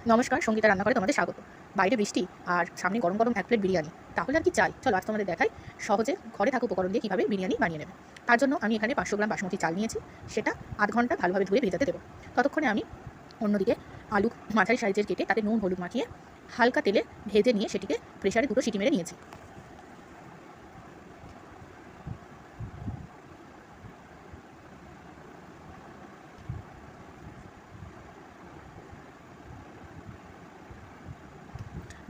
নমস্কার, সঙ্গীতা রান্নাঘরে তোমাদের স্বাগত। বাইরে বৃষ্টি আর সামনে গরম গরম এক প্লেট বিরিয়ানি, তাহলে আর কি চাই। চলো আজ তোমাদের দেখাই সহজে ঘরে থাকা উপকরণ দিয়ে কীভাবে বিরিয়ানি বানিয়ে নেবে। তার জন্য আমি এখানে 500 গ্রাম বাসমতি চাল নিয়েছি, সেটা আধ ঘন্টা ভালোভাবে ধুয়ে ভেজাতে দেবো। ততক্ষণে আমি অন্যদিকে আলু মাঝারি সাইজের কেটে তাতে নুন হলুদ মাখিয়ে হালকা তেলে ভেজে নিয়ে সেটিকে প্রেসারে 2টো সিটি মেরে নিয়েছি।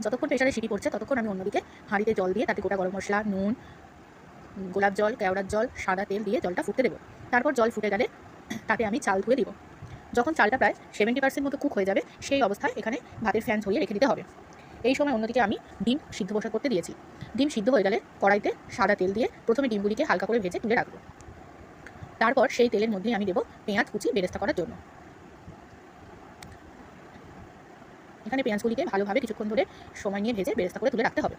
যতক্ষণ প্রেসারে সিটি পড়ছে ততক্ষণ আমি অন্যদিকে হাঁড়িতে জল দিয়ে তাতে গোটা গরম মশলা, নুন, গোলাপ জল, কেওড়ার জল, সাদা তেল দিয়ে জলটা ফুটতে দেবো। তারপর জল ফুটে গেলে তাতে আমি চাল ধুয়ে দিব। যখন চালটা প্রায় 70% মতো কুক হয়ে যাবে সেই অবস্থায় এখানে ভাতের ফ্যান ঝরিয়ে রেখে দিতে হবে। এই সময় অন্যদিকে আমি ডিম সিদ্ধ বসা করতে দিয়েছি। ডিম সিদ্ধ হয়ে গেলে কড়াইতে সাদা তেল দিয়ে প্রথমে ডিমগুলিকে হালকা করে ভেজে তুলে রাখবো। তারপর সেই তেলের মধ্যেই আমি দেবো পেঁয়াজ কুচি বেরেস্তা করার জন্য। এখানে পেঁয়াজগুলিকে ভালোভাবে কিছুক্ষণ ধরে সময় নিয়ে ভেজে বেরেস্তা করে তুলে রাখতে হবে।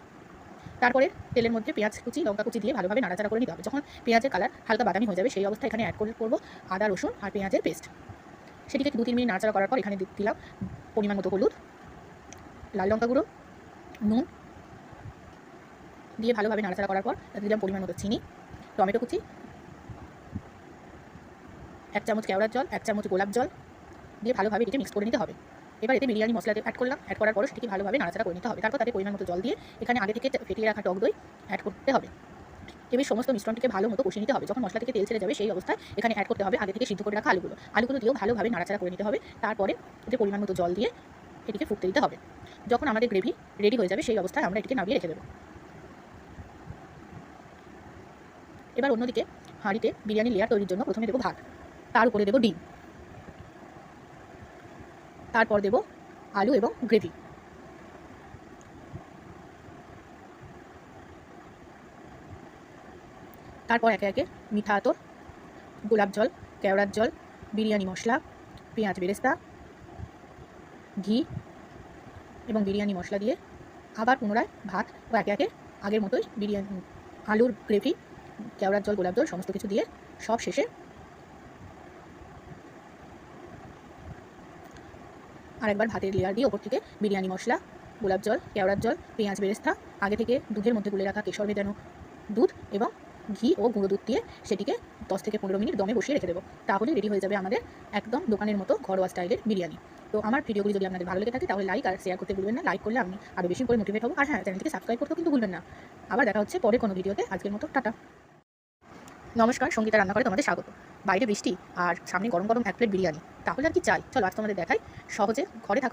তারপরে তেলের মধ্যে পেঁয়াজ কুচি, লঙ্কা কুচি দিয়ে ভালোভাবে নাড়াচাড়া করে নিতে হবে। যখন পেঁয়াজের কালার হালকা বাদামি হয়ে যাবে সেই অবস্থায় এখানে অ্যাড করবো আদা, রসুন আর পেঁয়াজের পেস্ট। সেটিকে 2-3 মিনিট নাড়াচাড়া করার পর এখানে দিলাম পরিমাণ মতো হলুদ, লাল লঙ্কা গুঁড়ো, নুন দিয়ে ভালোভাবে নাড়াচাড়া করার পর দিলাম পরিমাণ মতো চিনি, টমেটো কুচি, 1 চামচ কেওড়ার জল, 1 চামচ গোলাপ জল দিয়ে ভালোভাবে এটিকে মিক্স করে নিতে হবে। এবার এতে বিরিয়ানি মশলা অ্যাড করলাম। অ্যাড করার পরও সেটিকে ভালোভাবে নাড়াচাড়া করে নিতে হবে। তারপর তাতে পরিমাণ মতো জল দিয়ে এখানে আগে থেকে ফেটিয়ে রাখা টক দই অ্যাড করতে হবে। এবার সমস্ত মিশ্রণটিকে ভালো মতো কষিয়ে নিতে হবে। যখন মশলা থেকে তেল ছেড়ে যাবে সেই অবস্থায় এখানে অ্যাড করতে হবে আগে থেকে সিদ্ধ করে রাখা আলুগুলো দিয়েও ভালোভাবে নাড়াচাড়া করে নিতে হবে। তারপরে এতে পরিমাণ মতো জল দিয়ে এটিকে ফুটতে দিতে হবে। যখন আমাদের গ্রেভি রেডি হয়ে যাবে সেই অবস্থায় আমরা এটিকে নামিয়ে রেখে দেবো। এবার অন্যদিকে হাঁড়িতে বিরিয়ানি লেয়ার তৈরির জন্য প্রথমে দেবো ভাত, তার উপরে দেবো ডিম, তারপর দেবো আলু এবং গ্রেভি। তারপর একে একে মিঠা আতর, গোলাপ জল, কেওড়ার জল, বিরিয়ানি মশলা, পেঁয়াজ বেরেস্তা, ঘি এবং বিরিয়ানি মশলা দিয়ে আবার পুনরায় ভাত ও একে একে আগের মতোই বিরিয়ানি, আলুর গ্রেভি, কেওড়ার জল, গোলাপ জল সমস্ত কিছু দিয়ে সব শেষে আরেকবার ভাতের লেয়ার দিয়ে ওপর থেকে বিরিয়ানি মশলা, গোলাপ জল, কেওড়ার জল, পেঁয়াজ বেরেস্তা, আগে থেকে দুধের মধ্যে গুলে রাখা কেশর ভেজানো দুধ এবং ঘি ও গুঁড়ো দুধ দিয়ে সেটিকে 10 থেকে 15 মিনিট দমে বসিয়ে রেখে দেবো। তাহলে রেডি হয়ে যাবে আমাদের একদম দোকানের মতো ঘরোয়া স্টাইলের বিরিয়ানি। তো আমার ভিডিওগুলি যদি আপনাদের ভালো লেগে থাকে তাহলে লাইক আর শেয়ার করতে ভুলবেন না। লাইক করলে আমি আরও বেশি করে মোটিভেট হবো। আর হ্যাঁ, চ্যানেলটিকে সাবস্ক্রাইব করতেও কিন্তু ভুলবেন না। আবার দেখা হচ্ছে পরে কোনো ভিডিওতে। আজকের মতো টাটা। নমস্কার, সঙ্গীতা রান্নাঘরে তোমাদের স্বাগত। বাইরে বৃষ্টি আর সামনে গরম গরম এক প্লেট বিরিয়ানি, তাহলে আর কি চাই। চলো আজ তোমাদের দেখাই সহজে ঘরে থাকা